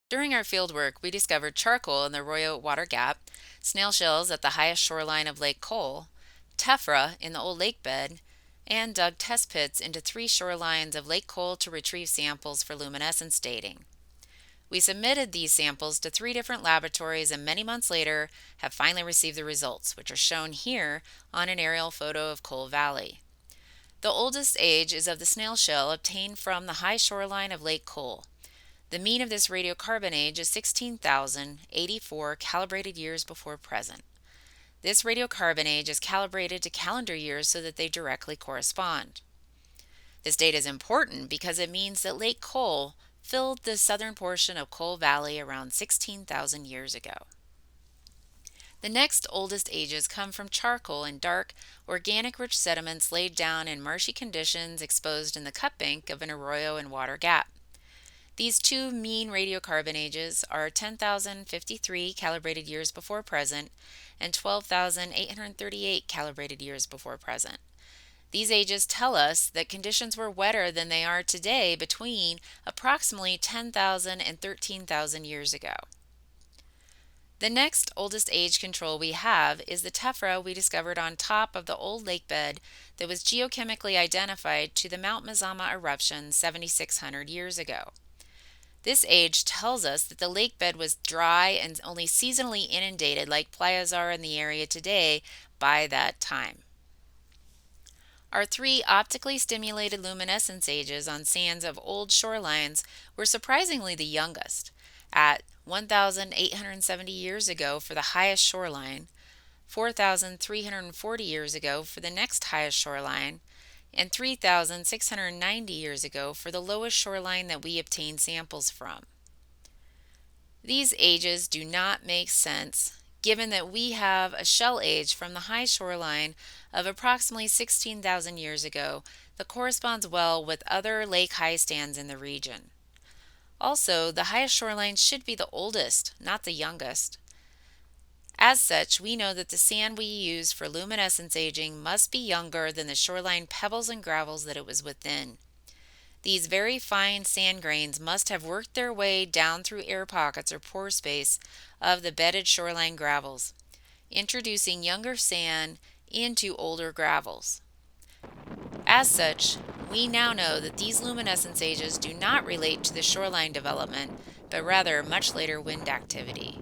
During our fieldwork, we discovered charcoal in the Arroyo Water Gap, snail shells at the highest shoreline of Lake Cole, tephra in the old lake bed, and dug test pits into three shorelines of Lake Cole to retrieve samples for luminescence dating. We submitted these samples to three different laboratories and many months later have finally received the results, which are shown here on an aerial photo of Cole Valley. The oldest age is of the snail shell obtained from the high shoreline of Lake Cole. The mean of this radiocarbon age is 16,084 calibrated years before present. This radiocarbon age is calibrated to calendar years so that they directly correspond. This data is important because it means that Lake Cole filled the southern portion of Cole Valley around 16,000 years ago. The next oldest ages come from charcoal and dark, organic-rich sediments laid down in marshy conditions exposed in the cut bank of an arroyo and water gap. These two mean radiocarbon ages are 10,053 calibrated years before present and 12,838 calibrated years before present. These ages tell us that conditions were wetter than they are today between approximately 10,000 and 13,000 years ago. The next oldest age control we have is the tephra we discovered on top of the old lake bed that was geochemically identified to the Mount Mazama eruption 7,600 years ago. This age tells us that the lake bed was dry and only seasonally inundated like playas are in the area today by that time. Our three optically stimulated luminescence ages on sands of old shorelines were surprisingly the youngest, at 1,870 years ago for the highest shoreline, 4,340 years ago for the next highest shoreline, and 3,690 years ago for the lowest shoreline that we obtained samples from. These ages do not make sense given that we have a shell age from the high shoreline of approximately 16,000 years ago that corresponds well with other lake high stands in the region. Also, the highest shoreline should be the oldest, not the youngest. As such, we know that the sand we use for luminescence aging must be younger than the shoreline pebbles and gravels that it was within. These very fine sand grains must have worked their way down through air pockets or pore space of the bedded shoreline gravels, introducing younger sand into older gravels. As such, we now know that these luminescence ages do not relate to the shoreline development, but rather much later wind activity.